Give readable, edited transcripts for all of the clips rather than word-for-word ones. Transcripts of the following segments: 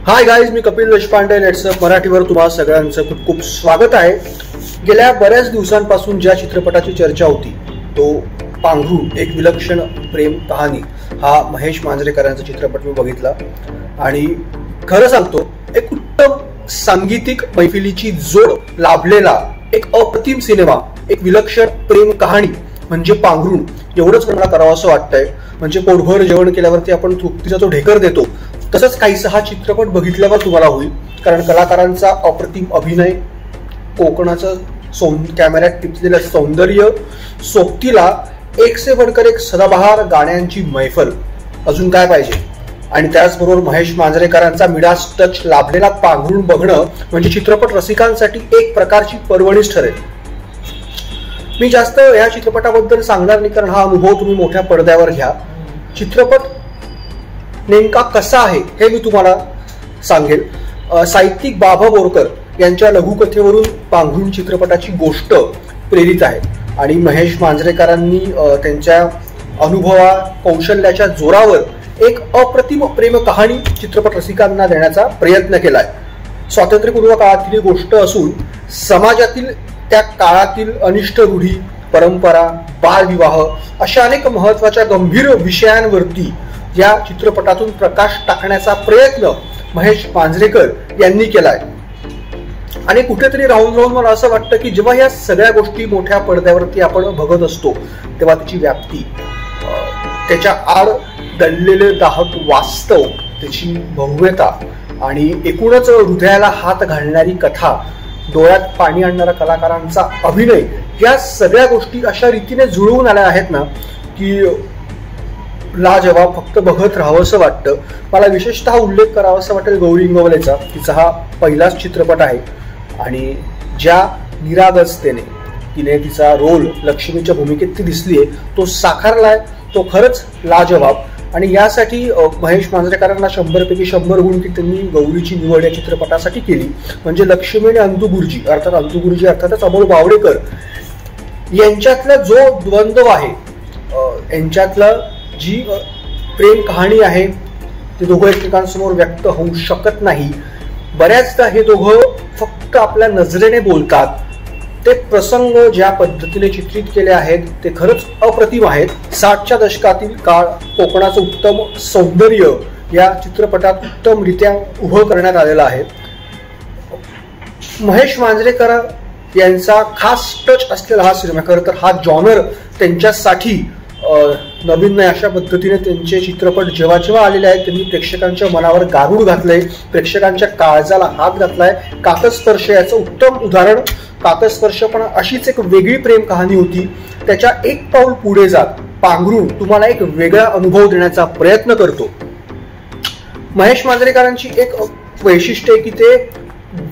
Hi guys, मी कपिल देशपांडे. लेट्सअप मराठीवर तुम्हा सगळ्यांचं खूप खूप स्वागत आहे. गेल्या बऱ्याच दिवसांपासून ज्या चित्रपटाची चर्चा होती तो पांघरूण, एक विलक्षण प्रेम कहाणी, हा महेश मांजरेकरांचा चित्रपट मी बघितला आणि खरं सांगतो, एक उत्तम सांगीतिक मैफिलीची जोड लाभलेला एक अप्रतिम सिनेमा, एक विलक्षण प्रेम कहाणी म्हणजे पांघरूण. एवढंच मला करावंसं वाटतंय. म्हणजे पोटभर जेवण केल्यावरती आपण तृप्तीचा तो ढेकर देतो, तसंच काहीसा हा चित्रपट बघितल्यावर तुम्हाला होईल. कारण कलाकारांचा अप्रतिम अभिनय, कोकणाचं कॅमेऱ्यात टिपलेलं सौंदर्य, सोबतीला एक से बढ़कर एक सदाबहार गाण्यांची मैफल, अजून काय पाहिजे. आणि त्याचबरोबर महेश मांजरेकरांचा मिडास टच लाभलेला पांघरूण बघणं म्हणजे चित्रपट रसिकांसाठी एक प्रकारची पर्वणीच ठरेल. मी जास्त या चित्रपटाबद्दल सांगणार नाही, कारण हा अनुभव तुम्ही मोठ्या पडद्यावर घ्या. चित्रपट नेमका कसा आहे हे मी तुम्हाला सांगेल. साहित्यिक बाबा बोरकर यांच्या लघुकथेवरून पांघरूण चित्रपटाची गोष्ट प्रेरित आहे आणि महेश मांजरेकरांनी त्यांच्या अनुभवा कौशल्याच्या जोरावर एक अप्रतिम प्रेम कहाणी चित्रपट रसिकांना देण्याचा प्रयत्न केलाय. स्वातंत्र्यपूर्व काळातील ही गोष्ट असून समाजातील त्या काळातील अनिष्ट रूढी, परंपरा, बालविवाह अशा अनेक महत्वाच्या गंभीर विषयांवरती या चित्रपटातून प्रकाश टाकण्याचा प्रयत्न महेश मांजरेकर यांनी केलाय. आणि कुठेतरी राहून राहून मला असं वाटतं की जेव्हा या सगळ्या गोष्टी मोठ्या पडद्यावरती आपण बघत असतो तेव्हा त्याची व्याप्ती, त्याच्या आड दडलेले दाहक वास्तव, त्याची भव्यता आणि एकूणच हृदयाला हात घालणारी कथा, डोळ्यात पाणी आणणारा कलाकारांचा अभिनय, या सगळ्या गोष्टी अशा रीतीने जुळवून आल्या आहेत ना की लाजवाब, फक्त बघत राहावंसं वाटतं. मला विशेषतः उल्लेख करावासा वाटेल गौरी इंगवलेचा. तिचा हा पहिलाच चित्रपट आहे आणि ज्या निरागसतेने तिने तिचा रोल लक्ष्मीच्या भूमिकेत ती दिसलीये, तो साकारलाय, तो खरंच लाजवाब. आणि यासाठी महेश मांजरेकरांना 100 पैकी 100 गुण की त्यांनी गौरीची निवड या चित्रपटासाठी केली. म्हणजे लक्ष्मी आणि अंतू गुरुजी अर्थातच अमोल बावडेकर यांच्यातला जो द्वंद्व आहे, यांच्यातला जी प्रेम कहाणी आहे, ते दोघं एकमेकांसमोर व्यक्त होऊ शकत नाही. बऱ्याचदा हे दोघं फक्त आपल्या नजरेने बोलतात. ते प्रसंग ज्या पद्धतीने चित्रित केले आहेत ते खरंच अप्रतिम आहेत. 60च्या दशकातील काळ, कोकणाचं उत्तम सौंदर्य या चित्रपटात उत्तमरित्या उभं करण्यात आलेलं आहे. महेश मांजरेकर यांचा खास टच असलेला हा सिनेमा, खरं तर हा जॉनर त्यांच्यासाठी नवीन नाही. अशा पद्धतीने त्यांचे चित्रपट जेव्हा जेव्हा आलेले आहेत त्यांनी प्रेक्षकांच्या मनावर गारूड घातलंय, प्रेक्षकांच्या काळजाला हात घातलाय. काकस्पर्श याचं उत्तम उदाहरण. काकस्पर्श पण अशीच एक वेगळी प्रेम कहाणी होती. त्याच्या एक पाऊल पुढे जात पांघरूण तुम्हाला एक वेगळा अनुभव देण्याचा प्रयत्न करतो. महेश मांजरेकरांची एक वैशिष्ट्य आहे की ते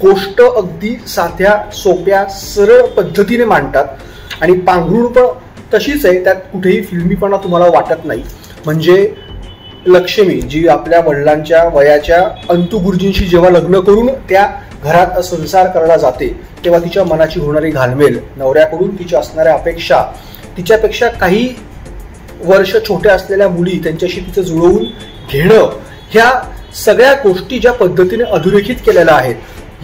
गोष्ट अगदी साध्या, सोप्या, सरळ पद्धतीने मांडतात आणि पांघरूण पण तशीच आहे. त्यात कुठेही फिल्मीपणा तुम्हाला वाटत नाही. म्हणजे लक्ष्मी जी आपल्या वडिलांच्या वयाच्या अंतू गुरुजींशी जेव्हा लग्न करून त्या घरात संसार करायला जाते तेव्हा तिच्या मनाची होणारी घालमेल, नवऱ्याकडून तिच्या असणाऱ्या अपेक्षा, तिच्यापेक्षा काही वर्ष छोट्या असलेल्या मुली त्यांच्याशी तिचं जुळवून घेणं, ह्या सगळ्या गोष्टी ज्या पद्धतीने अधोरेखित केलेल्या आहेत,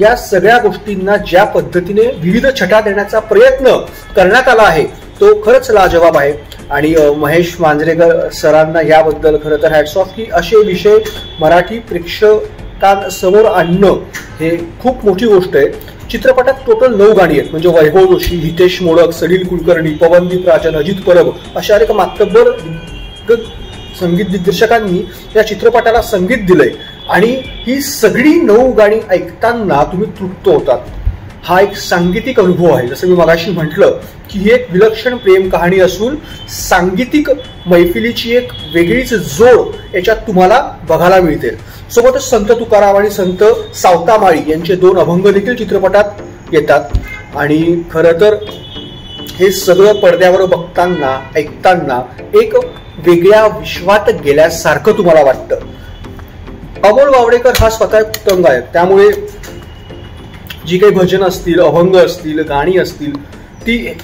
या सगळ्या गोष्टींना ज्या पद्धतीने विविध छटा देण्याचा प्रयत्न करण्यात आला आहे तो खरंच लाजवाब आहे. आणि महेश मांजरेकर सरांना याबद्दल खरं तर हॅट्स ऑफ की असे विषय मराठी प्रेक्षकांसमोर आणणं हे खूप मोठी गोष्ट आहे. चित्रपटात टोटल 9 गाणी आहेत. म्हणजे वैभव जोशी, हितेश मोडक, सलील कुलकर्णी, पवनदीप राजन, अजित परब अशा एक मातब्बर संगीत दिग्दर्शकांनी या चित्रपटाला संगीत दिलंय आणि ही सगळी 9 गाणी ऐकताना तुम्ही तृप्त होतात. हा एक सांगीतिक अनुभव आहे. जसं मी मगाशी म्हटलं की ही एक विलक्षण प्रेम कहाणी असून सांगीतिक मैफिलीची एक वेगळीच जोड याच्यात तुम्हाला बघायला मिळते. सोबतच संत तुकाराम आणि संत सावतामाळी यांचे 2 अभंग देखील चित्रपटात येतात. आणि खरं तर हे सगळं पडद्यावर बघताना, ऐकताना एक वेगळ्या विश्वात गेल्यासारखं तुम्हाला वाटतं. अमोल बावडेकर हा स्वतः उत्तम गायक, त्यामुळे जी काही भजन असतील, अभंग असतील, गाणी असतील, ती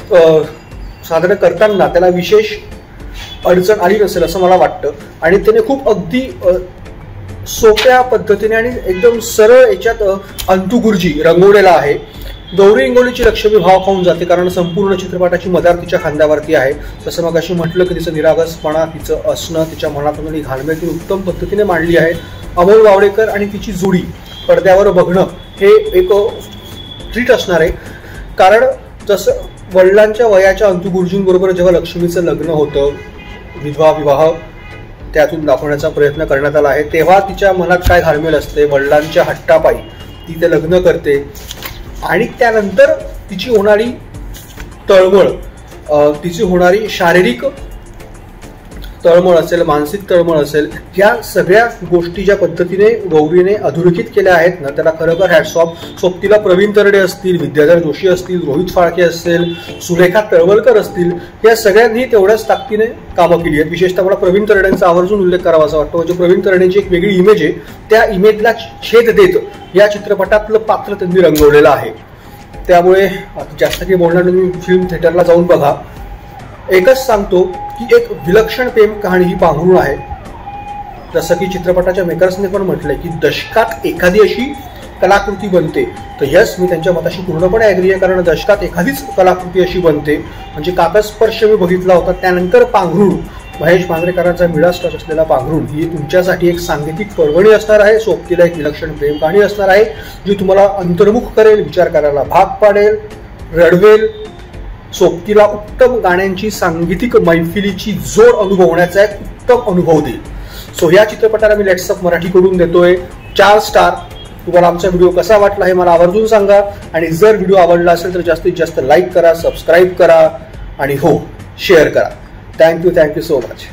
सादर करताना त्याला विशेष अडचण आली नसेल असं मला वाटतं. आणि त्याने खूप अगदी सोप्या पद्धतीने आणि एकदम सरळ याच्यात अंतुगुर्जी रंगवलेला आहे. गौरी इंगोलीची लक्ष्मी भाव खाऊन जाते कारण संपूर्ण चित्रपटाची मदार तिच्या खांद्यावरती आहे. जसं मग अशी म्हटलं की तिचं निरागसपणा, तिचं असणं, तिच्या मनातून घालमेल ती उत्तम पद्धतीने मांडली आहे. अमोल वावडेकर आणि तिची जोडी पडद्यावर बघणं हे एक ट्रीट असणार आहे. कारण जसं वडिलांच्या वयाच्या अंतुगुर्जींबरोबर जेव्हा लक्ष्मीचं लग्न होतं, विधवा विवाह त्यातून दाखवण्याचा प्रयत्न करण्यात आला आहे, तेव्हा तिच्या मनात काय घालमेल असते, वडिलांच्या हट्टापायी ती ते लग्न करते आणि त्यानंतर तिची होणारी तळमळ, तिची होणारी शारीरिक तळमळ असेल, मानसिक तळमळ असेल, या सगळ्या गोष्टी ज्या पद्धतीने गौरीने अधोरेखित केल्या आहेत ना, त्याला खरोखर हॅट्स ऑफ. सोबतीला प्रवीण तरडे असतील, विद्याधर जोशी असतील, रोहित फाळके असतील, सुरेखा तळवलकर असतील, या सगळ्यांनी तेवढ्याच ताकदीने कामं केली आहेत. विशेषतः मला प्रवीण तरडेंचा आवर्जून उल्लेख करावा असं वाटतो. म्हणजे प्रवीण तरडेंची एक वेगळी इमेज आहे, त्या इमेजला छेद देत या चित्रपटातलं पात्र त्यांनी रंगवलेलं आहे. त्यामुळे जास्त काही बोलणार तुम्ही फिल्म थिएटरला जाऊन बघा. एकच सांगतो की एक विलक्षण प्रेम कहाणी ही पांघरूण आहे. जसं की चित्रपटाच्या मेकर्सने पण म्हटलंय की दशकात एखादी अशी कलाकृती बनते, तर यस, मी त्यांच्या मताशी पूर्णपणे ॲग्री आहे. कारण दशकात एखादीच कलाकृती अशी बनते. म्हणजे काकस्पर्श मी बघितला होता, त्यानंतर पांघरूण, महेश मांजरेकरांचा मिडास टच असलेला पांघरूण ही तुमच्यासाठी एक सांगीतिक पर्वणी असणार आहे. सोबतीला एक विलक्षण प्रेम कहाणी असणार आहे जी तुम्हाला अंतर्मुख करेल, विचार करायला भाग पाडेल, रडवेल. सोबतीला उत्तम गाण्यांची सांगीतिक मैफिलीची जोड अनुभवण्याचा एक उत्तम अनुभव देईल. सो या चित्रपटाला मी लेट्स अप मराठी कडून देतोय 4 स्टार. तुम्हाला आमचा व्हिडिओ कसा वाटला हे मला आवर्जून सांगा आणि जर व्हिडिओ आवडला असेल तर जास्तीत जास्त लाईक करा, सबस्क्राईब करा आणि हो, शेअर करा. Thank you so much.